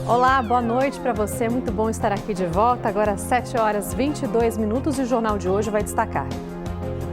Olá, boa noite para você. Muito bom estar aqui de volta. Agora 7h22 e o Jornal de hoje vai destacar.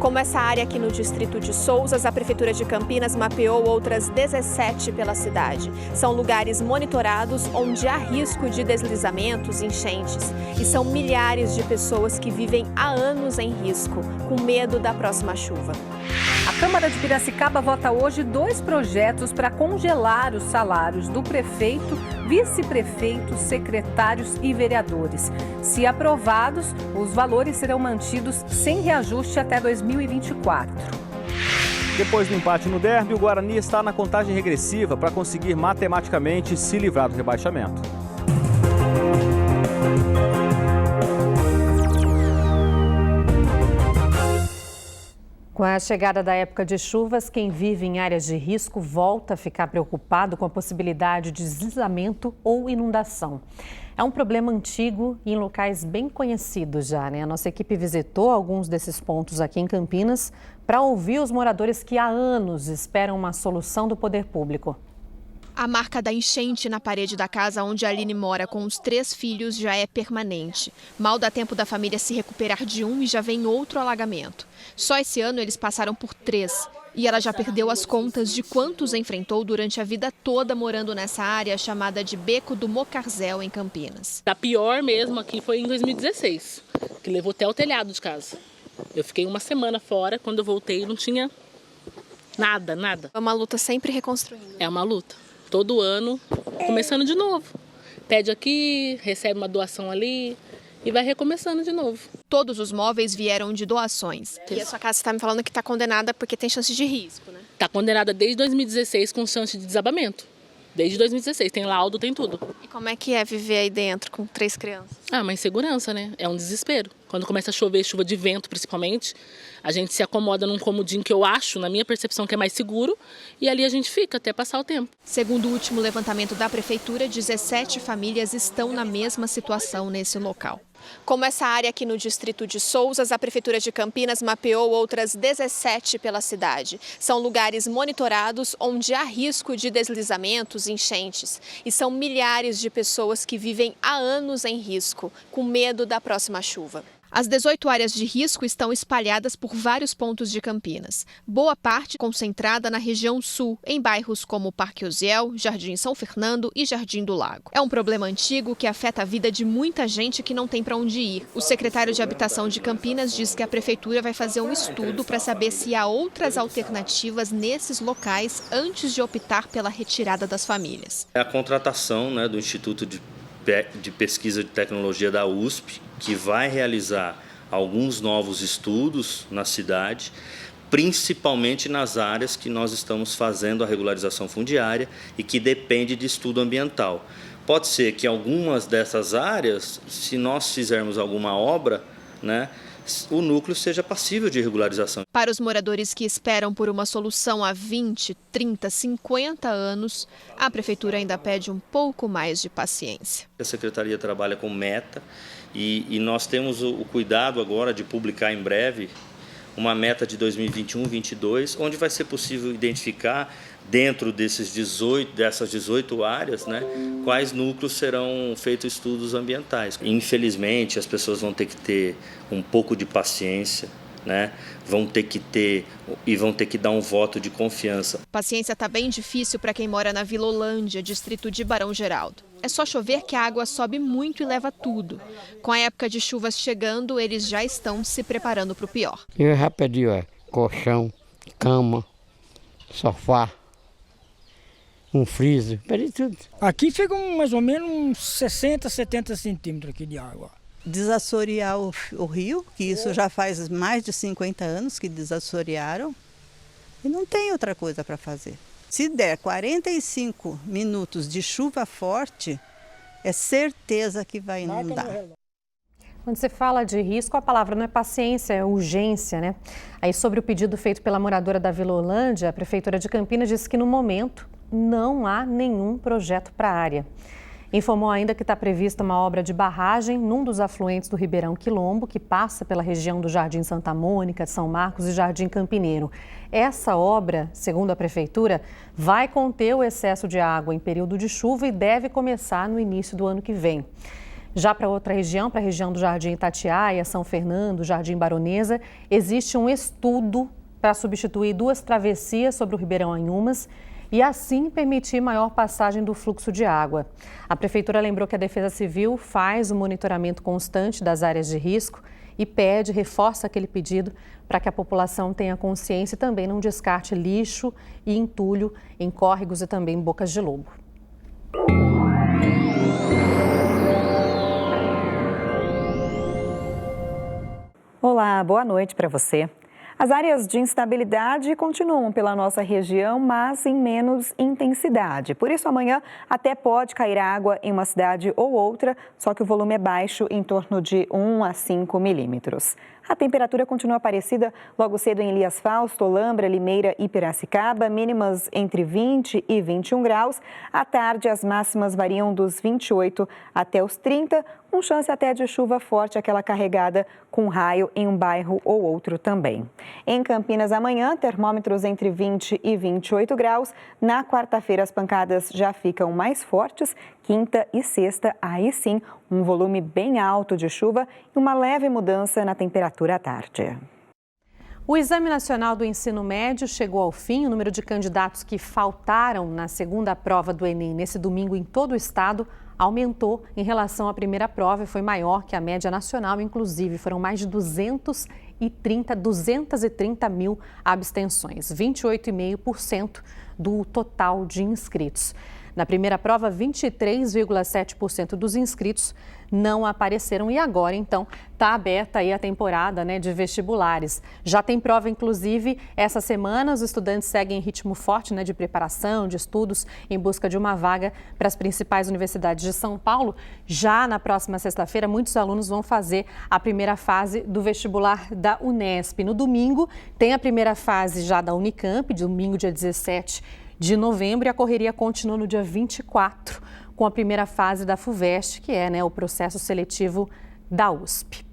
Como essa área aqui no distrito de Sousas, a Prefeitura de Campinas mapeou outras 17 pela cidade. São lugares monitorados onde há risco de deslizamentos, enchentes. E são milhares de pessoas que vivem há anos em risco, com medo da próxima chuva. A Câmara de Piracicaba vota hoje 2 projetos para congelar os salários do prefeito, vice-prefeito, secretários e vereadores. Se aprovados, os valores serão mantidos sem reajuste até 2024. Depois do empate no derby, o Guarani está na contagem regressiva para conseguir matematicamente se livrar do rebaixamento. Com a chegada da época de chuvas, quem vive em áreas de risco volta a ficar preocupado com a possibilidade de deslizamento ou inundação. É um problema antigo e em locais bem conhecidos já, né? A nossa equipe visitou alguns desses pontos aqui em Campinas para ouvir os moradores que há anos esperam uma solução do poder público. A marca da enchente na parede da casa onde a Aline mora com os 3 filhos já é permanente. Mal dá tempo da família se recuperar de um e já vem outro alagamento. Só esse ano eles passaram por 3. E ela já perdeu as contas de quantos enfrentou durante a vida toda morando nessa área chamada de Beco do Mocarzel, em Campinas. A pior mesmo aqui foi em 2016, que levou até o telhado de casa. Eu fiquei uma semana fora, quando eu voltei não tinha nada. É uma luta sempre reconstruindo. É uma luta. Todo ano, começando de novo. Pede aqui, recebe uma doação ali e vai recomeçando de novo. Todos os móveis vieram de doações. E a sua casa está me falando que está condenada porque tem chance de risco, né? Está condenada desde 2016 com chance de desabamento. Desde 2016, tem laudo, tem tudo. E como é que é viver aí dentro com 3 crianças? Uma insegurança, né? É um desespero. Quando começa a chover, chuva de vento principalmente, a gente se acomoda num comodinho que eu acho, na minha percepção, que é mais seguro, e ali a gente fica até passar o tempo. Segundo o último levantamento da Prefeitura, 17 famílias estão na mesma situação nesse local. Como essa área aqui no distrito de Sousas, a Prefeitura de Campinas mapeou outras 17 pela cidade. São lugares monitorados onde há risco de deslizamentos, enchentes. E são milhares de pessoas que vivem há anos em risco, com medo da próxima chuva. As 18 áreas de risco estão espalhadas por vários pontos de Campinas. Boa parte concentrada na região sul, em bairros como Parque Uziel, Jardim São Fernando e Jardim do Lago. É um problema antigo que afeta a vida de muita gente que não tem para onde ir. O secretário de Habitação de Campinas diz que a prefeitura vai fazer um estudo para saber se há outras alternativas nesses locais antes de optar pela retirada das famílias. É a contratação, do Instituto de Pesquisa de Tecnologia da USP, que vai realizar alguns novos estudos na cidade, principalmente nas áreas que nós estamos fazendo a regularização fundiária e que depende de estudo ambiental. Pode ser que algumas dessas áreas, se nós fizermos alguma obra, o núcleo seja passível de regularização. Para os moradores que esperam por uma solução há 20, 30, 50 anos, a Prefeitura ainda pede um pouco mais de paciência. A Secretaria trabalha com meta e nós temos o cuidado agora de publicar em breve uma meta de 2021-22, onde vai ser possível identificar dentro dessas 18 áreas, quais núcleos serão feitos estudos ambientais. Infelizmente, as pessoas vão ter que ter um pouco de paciência, vão ter que dar um voto de confiança. Paciência está bem difícil para quem mora na Vila Holândia, distrito de Barão Geraldo. É só chover que a água sobe muito e leva tudo. Com a época de chuvas chegando, eles já estão se preparando para o pior. Eu já pedi colchão, cama, sofá, um freezer, pedi tudo. Aqui fica mais ou menos uns 60, 70 centímetros aqui de água. Desassorear o rio, que isso já faz mais de 50 anos que desassorearam, e não tem outra coisa para fazer. Se der 45 minutos de chuva forte, é certeza que vai inundar. Quando você fala de risco, a palavra não é paciência, é urgência, né? Aí, sobre o pedido feito pela moradora da Vila Holândia, a Prefeitura de Campinas disse que, no momento, não há nenhum projeto para a área. Informou ainda que está prevista uma obra de barragem num dos afluentes do Ribeirão Quilombo, que passa pela região do Jardim Santa Mônica, São Marcos e Jardim Campineiro. Essa obra, segundo a Prefeitura, vai conter o excesso de água em período de chuva e deve começar no início do ano que vem. Já para outra região, para a região do Jardim Itatiaia, São Fernando, Jardim Baronesa, existe um estudo para substituir 2 travessias sobre o Ribeirão Anhumas e assim permitir maior passagem do fluxo de água. A Prefeitura lembrou que a Defesa Civil faz o monitoramento constante das áreas de risco e reforça aquele pedido para que a população tenha consciência e também não descarte lixo e entulho em córregos e também em bocas de lobo. Olá, boa noite para você. As áreas de instabilidade continuam pela nossa região, mas em menos intensidade. Por isso, amanhã até pode cair água em uma cidade ou outra, só que o volume é baixo, em torno de 1 a 5 milímetros. A temperatura continua parecida logo cedo em Elias Fausto, Olambra, Limeira e Piracicaba, mínimas entre 20 e 21 graus. À tarde, as máximas variam dos 28 até os 30, com chance até de chuva forte, aquela carregada com raio em um bairro ou outro também. Em Campinas, amanhã, termômetros entre 20 e 28 graus. Na quarta-feira, as pancadas já ficam mais fortes. Quinta e sexta, aí sim, um volume bem alto de chuva e uma leve mudança na temperatura à tarde. O Exame Nacional do Ensino Médio chegou ao fim. O número de candidatos que faltaram na segunda prova do Enem nesse domingo em todo o estado aumentou em relação à primeira prova e foi maior que a média nacional, inclusive. Foram mais de 230 mil abstenções, 28,5% do total de inscritos. Na primeira prova, 23,7% dos inscritos não apareceram e agora, então, está aberta aí a temporada, de vestibulares. Já tem prova, inclusive, essa semana. Os estudantes seguem em ritmo forte, de preparação, de estudos, em busca de uma vaga para as principais universidades de São Paulo. Já na próxima sexta-feira, muitos alunos vão fazer a primeira fase do vestibular da Unesp. No domingo, tem a primeira fase já da Unicamp, domingo, dia 17 de novembro, e a correria continua no dia 24, com a primeira fase da FUVEST, que é o processo seletivo da USP.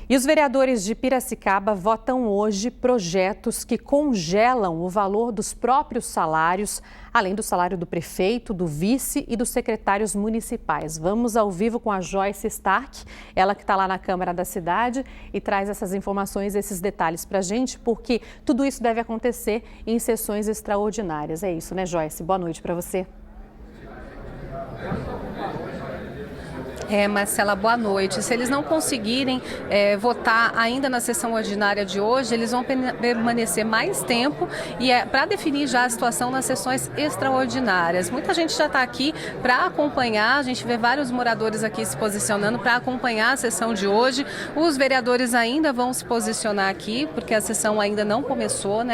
E os vereadores de Piracicaba votam hoje projetos que congelam o valor dos próprios salários, além do salário do prefeito, do vice e dos secretários municipais. Vamos ao vivo com a Joyce Stark, ela que está lá na Câmara da cidade e traz essas informações, esses detalhes para a gente, porque tudo isso deve acontecer em sessões extraordinárias. É isso, Joyce? Boa noite para você. Marcela, boa noite. Se eles não conseguirem votar ainda na sessão ordinária de hoje, eles vão permanecer mais tempo e para definir já a situação nas sessões extraordinárias. Muita gente já está aqui para acompanhar, a gente vê vários moradores aqui se posicionando para acompanhar a sessão de hoje. Os vereadores ainda vão se posicionar aqui, porque a sessão ainda não começou,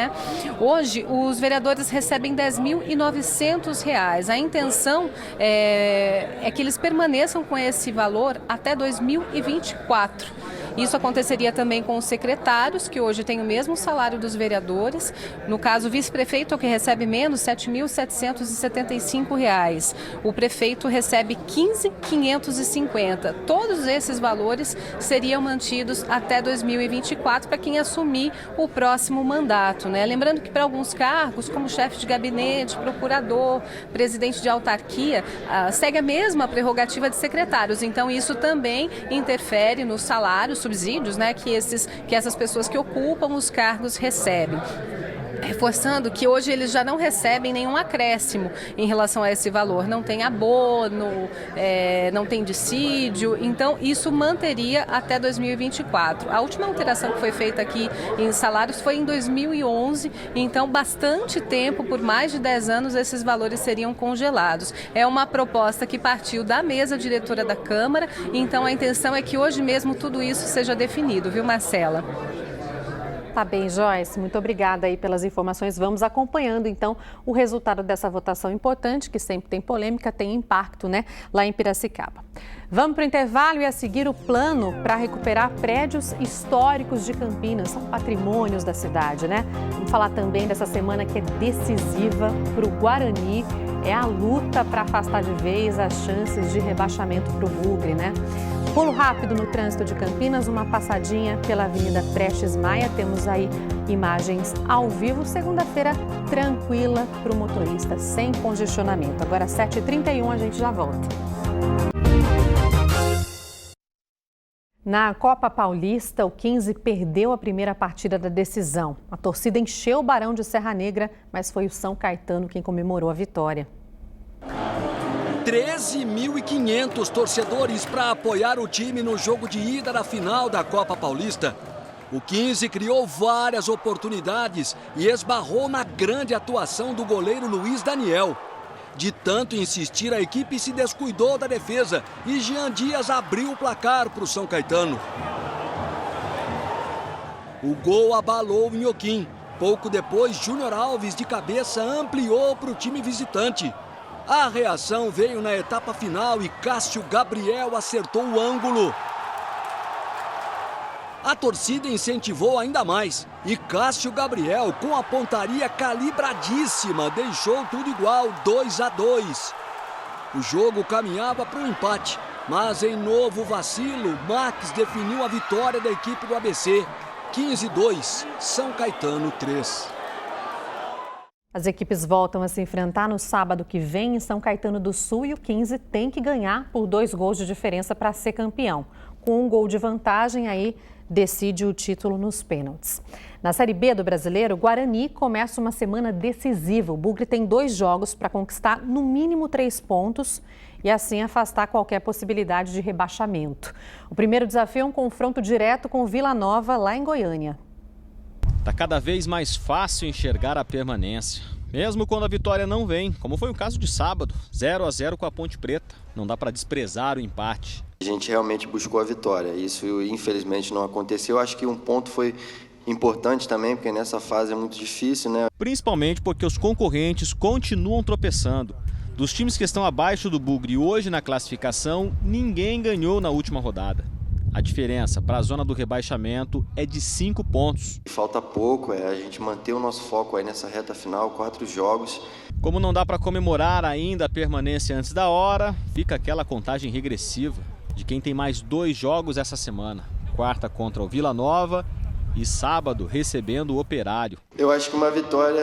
Hoje, os vereadores recebem R$ 10.900. A intenção é que eles permaneçam com esse valor até 2024. Isso aconteceria também com os secretários, que hoje têm o mesmo salário dos vereadores. No caso, o vice-prefeito é o que recebe menos, R$ 7.775. O prefeito recebe R$ 15.550. Todos esses valores seriam mantidos até 2024 para quem assumir o próximo mandato, Lembrando que para alguns cargos, como chefe de gabinete, procurador, presidente de autarquia, segue a mesma prerrogativa de secretários. Então, isso também interfere nos salários, subsídios, que essas pessoas que ocupam os cargos recebem. Reforçando que hoje eles já não recebem nenhum acréscimo em relação a esse valor. Não tem abono, não tem dissídio, então isso manteria até 2024. A última alteração que foi feita aqui em salários foi em 2011, então bastante tempo, por mais de 10 anos, esses valores seriam congelados. É uma proposta que partiu da mesa diretora da Câmara, então a intenção é que hoje mesmo tudo isso seja definido, viu, Marcela? Tá bem, Joyce. Muito obrigada aí pelas informações. Vamos acompanhando, então, o resultado dessa votação importante, que sempre tem polêmica, tem impacto, lá em Piracicaba. Vamos para o intervalo e a seguir o plano para recuperar prédios históricos de Campinas. São patrimônios da cidade, Vamos falar também dessa semana que é decisiva para o Guarani é a luta para afastar de vez as chances de rebaixamento para o Bugre, né? Pulo rápido no trânsito de Campinas, uma passadinha pela Avenida Prestes Maia. Temos aí imagens ao vivo. Segunda-feira tranquila para o motorista, sem congestionamento. Agora 7h31, a gente já volta. Na Copa Paulista, o 15 perdeu a primeira partida da decisão. A torcida encheu o Barão de Serra Negra, mas foi o São Caetano quem comemorou a vitória. 13.500 torcedores para apoiar o time no jogo de ida da final da Copa Paulista. O 15 criou várias oportunidades e esbarrou na grande atuação do goleiro Luiz Daniel. De tanto insistir, a equipe se descuidou da defesa e Jean Dias abriu o placar para o São Caetano. O gol abalou o Inhoquim. Pouco depois, Júnior Alves de cabeça ampliou para o time visitante. A reação veio na etapa final e Cássio Gabriel acertou o ângulo. A torcida incentivou ainda mais e Cássio Gabriel, com a pontaria calibradíssima, deixou tudo igual, 2-2. O jogo caminhava para o empate, mas em novo vacilo, Max definiu a vitória da equipe do ABC. 15-2, São Caetano 3. As equipes voltam a se enfrentar no sábado que vem em São Caetano do Sul e o 15 tem que ganhar por 2 gols de diferença para ser campeão. Com um gol de vantagem, aí decide o título nos pênaltis. Na Série B do Brasileiro, o Guarani começa uma semana decisiva. O Bugre tem 2 jogos para conquistar no mínimo 3 pontos e assim afastar qualquer possibilidade de rebaixamento. O primeiro desafio é um confronto direto com o Vila Nova, lá em Goiânia. Está cada vez mais fácil enxergar a permanência, mesmo quando a vitória não vem, como foi o caso de sábado, 0-0 com a Ponte Preta. Não dá para desprezar o empate. A gente realmente buscou a vitória, isso infelizmente não aconteceu. Acho que um ponto foi importante também, porque nessa fase é muito difícil, né? Principalmente porque os concorrentes continuam tropeçando. Dos times que estão abaixo do Bugre hoje na classificação, ninguém ganhou na última rodada. A diferença para a zona do rebaixamento é de 5 pontos. Falta pouco, a gente manter o nosso foco aí nessa reta final, 4 jogos. Como não dá para comemorar ainda a permanência antes da hora, fica aquela contagem regressiva de quem tem mais 2 jogos essa semana. Quarta contra o Vila Nova e sábado recebendo o Operário. Eu acho que uma vitória,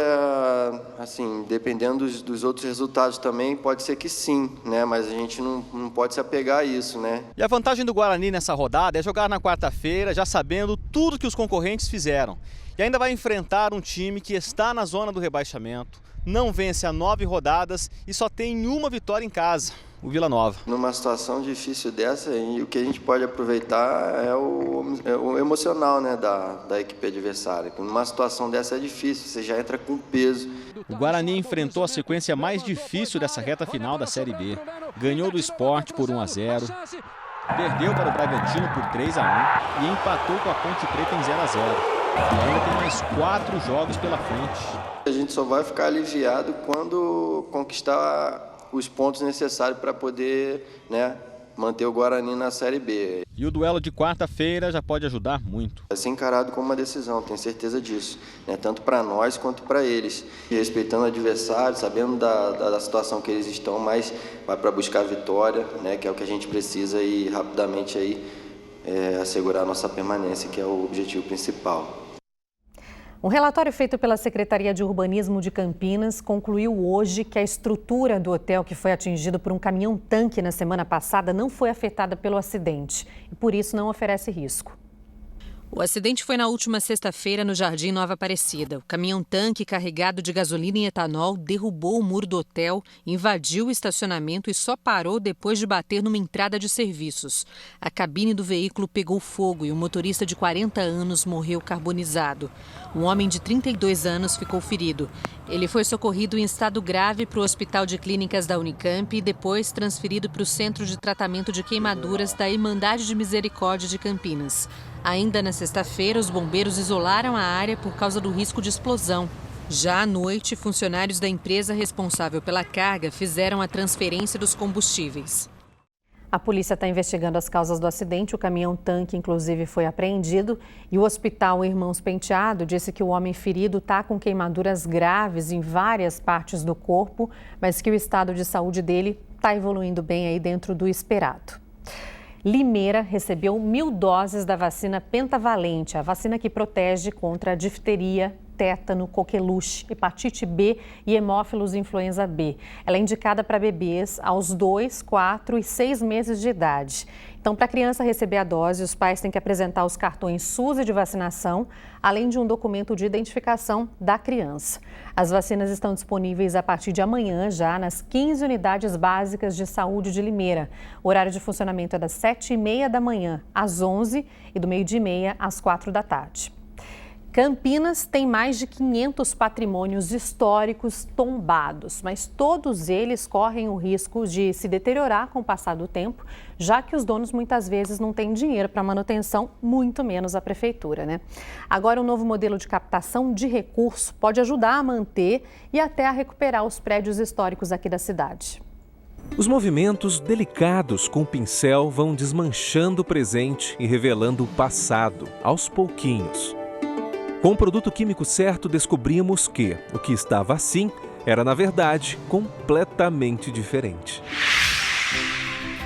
assim, dependendo dos outros resultados também, pode ser que sim, né? Mas a gente não pode se apegar a isso, né? E a vantagem do Guarani nessa rodada é jogar na quarta-feira já sabendo tudo que os concorrentes fizeram. E ainda vai enfrentar um time que está na zona do rebaixamento, não vence há 9 rodadas e só tem uma vitória em casa, o Vila Nova. Numa situação difícil dessa, o que a gente pode aproveitar é o emocional, né, da equipe adversária. Numa situação dessa é difícil, você já entra com peso. O Guarani enfrentou a sequência mais difícil dessa reta final da Série B. Ganhou do Sport por 1-0, perdeu para o Bragantino por 3-1 e empatou com a Ponte Preta em 0-0. E ainda tem mais 4 jogos pela frente. A gente só vai ficar aliviado quando conquistar os pontos necessários para poder, né, manter o Guarani na Série B. E o duelo de quarta-feira já pode ajudar muito. Vai ser encarado como uma decisão, tenho certeza disso, né, tanto para nós quanto para eles. E respeitando o adversário, sabendo da situação que eles estão, mas vai para buscar a vitória, né, que é o que a gente precisa e rapidamente aí assegurar a nossa permanência, que é o objetivo principal. Um relatório feito pela Secretaria de Urbanismo de Campinas concluiu hoje que a estrutura do hotel que foi atingido por um caminhão-tanque na semana passada não foi afetada pelo acidente e, por isso, não oferece risco. O acidente foi na última sexta-feira no Jardim Nova Aparecida. O caminhão-tanque carregado de gasolina e etanol derrubou o muro do hotel, invadiu o estacionamento e só parou depois de bater numa entrada de serviços. A cabine do veículo pegou fogo e o motorista de 40 anos morreu carbonizado. Um homem de 32 anos ficou ferido. Ele foi socorrido em estado grave para o Hospital de Clínicas da Unicamp e depois transferido para o Centro de Tratamento de Queimaduras da Irmandade de Misericórdia de Campinas. Ainda na sexta-feira, os bombeiros isolaram a área por causa do risco de explosão. Já à noite, funcionários da empresa responsável pela carga fizeram a transferência dos combustíveis. A polícia está investigando as causas do acidente. O caminhão-tanque, inclusive, foi apreendido. E o hospital Irmãos Penteado disse que o homem ferido está com queimaduras graves em várias partes do corpo, mas que o estado de saúde dele está evoluindo bem aí dentro do esperado. Limeira recebeu 1.000 doses da vacina pentavalente, a vacina que protege contra a difteria, tétano, coqueluche, hepatite B e hemófilos influenza B. Ela é indicada para bebês aos 2, 4 e 6 meses de idade. Então, para a criança receber a dose, os pais têm que apresentar os cartões SUS e de vacinação, além de um documento de identificação da criança. As vacinas estão disponíveis a partir de amanhã, já nas 15 unidades básicas de saúde de Limeira. O horário de funcionamento é das 7h30 da manhã às 11h e do 12h30 às 4 da tarde. Campinas tem mais de 500 patrimônios históricos tombados, mas todos eles correm o risco de se deteriorar com o passar do tempo, já que os donos muitas vezes não têm dinheiro para manutenção, muito menos a prefeitura, né? Agora, um novo modelo de captação de recurso pode ajudar a manter e até a recuperar os prédios históricos aqui da cidade. Os movimentos delicados com o pincel vão desmanchando o presente e revelando o passado, aos pouquinhos. Com o produto químico certo, descobrimos que o que estava assim era, na verdade, completamente diferente.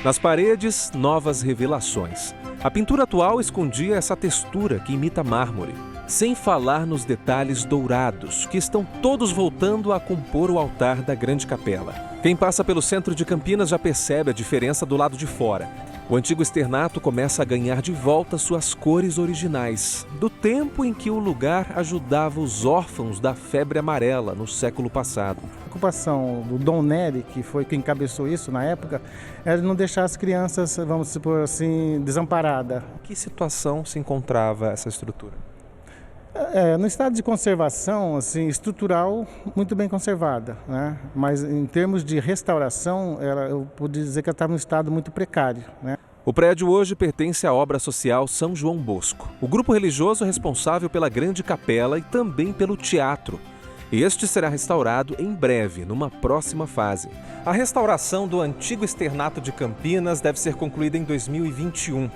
Nas paredes, novas revelações. A pintura atual escondia essa textura que imita mármore, sem falar nos detalhes dourados, que estão todos voltando a compor o altar da grande capela. Quem passa pelo centro de Campinas já percebe a diferença do lado de fora. O antigo externato começa a ganhar de volta suas cores originais, do tempo em que o lugar ajudava os órfãos da febre amarela no século passado. A ocupação do Dom Nery, que foi quem encabeçou isso na época, era não deixar as crianças, vamos supor assim, desamparadas. Em que situação se encontrava essa estrutura? No estado de conservação, assim, estrutural, muito bem conservada, né? Mas em termos de restauração, eu poderia dizer que ela estava em um estado muito precário, né? O prédio hoje pertence à obra social São João Bosco, o grupo religioso responsável pela grande capela e também pelo teatro. Este será restaurado em breve, numa próxima fase. A restauração do antigo externato de Campinas deve ser concluída em 2021.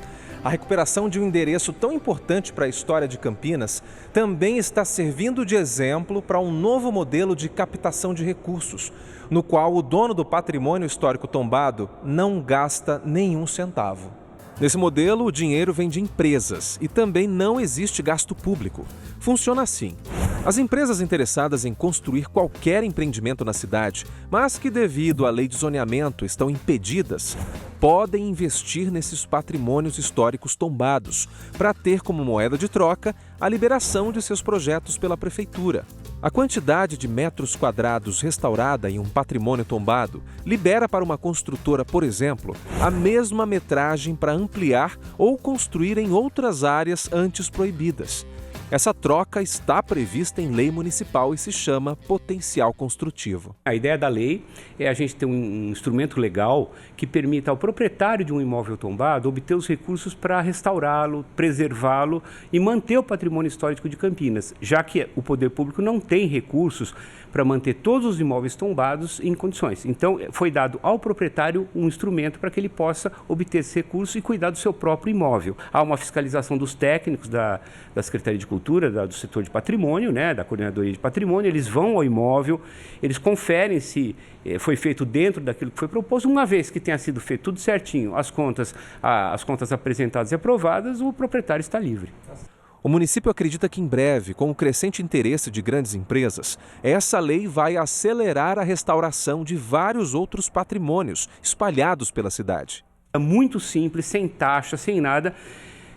A recuperação de um endereço tão importante para a história de Campinas também está servindo de exemplo para um novo modelo de captação de recursos, no qual o dono do patrimônio histórico tombado não gasta nenhum centavo. Nesse modelo, o dinheiro vem de empresas e também não existe gasto público. Funciona assim. As empresas interessadas em construir qualquer empreendimento na cidade, mas que devido à lei de zoneamento estão impedidas, podem investir nesses patrimônios históricos tombados para ter como moeda de troca a liberação de seus projetos pela prefeitura. A quantidade de metros quadrados restaurada em um patrimônio tombado libera para uma construtora, por exemplo, a mesma metragem para ampliar ou construir em outras áreas antes proibidas. Essa troca está prevista em lei municipal e se chama potencial construtivo. A ideia da lei é a gente ter um instrumento legal que permita ao proprietário de um imóvel tombado obter os recursos para restaurá-lo, preservá-lo e manter o patrimônio histórico de Campinas, já que o poder público não tem recursos para manter todos os imóveis tombados em condições. Então, foi dado ao proprietário um instrumento para que ele possa obter esse recurso e cuidar do seu próprio imóvel. Há uma fiscalização dos técnicos da Secretaria de Cultura, do setor de patrimônio, né, da Coordenadoria de Patrimônio, eles vão ao imóvel, eles conferem se foi feito dentro daquilo que foi proposto. Uma vez que tenha sido feito tudo certinho, as contas apresentadas e aprovadas, o proprietário está livre. O município acredita que em breve, com o crescente interesse de grandes empresas, essa lei vai acelerar a restauração de vários outros patrimônios espalhados pela cidade. É muito simples, sem taxa, sem nada,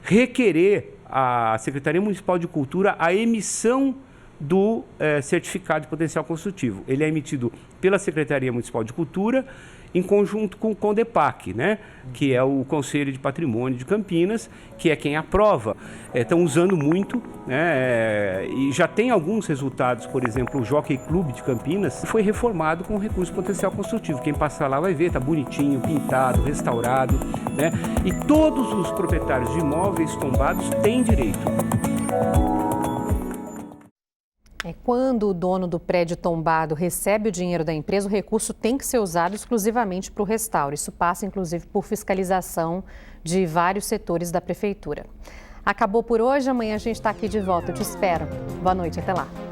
requerer à Secretaria Municipal de Cultura a emissão do certificado de potencial construtivo. Ele é emitido pela Secretaria Municipal de Cultura em conjunto com o CONDEPAC, né? Que é o Conselho de Patrimônio de Campinas, que é quem aprova. Estão usando muito, né? E já tem alguns resultados. Por exemplo, o Jockey Club de Campinas foi reformado com recurso potencial construtivo. Quem passar lá vai ver, está bonitinho, pintado, restaurado, né? E todos os proprietários de imóveis tombados têm direito. Quando o dono do prédio tombado recebe o dinheiro da empresa, o recurso tem que ser usado exclusivamente para o restauro. Isso passa, inclusive, por fiscalização de vários setores da prefeitura. Acabou por hoje, amanhã a gente está aqui de volta. Eu te espero. Boa noite, até lá.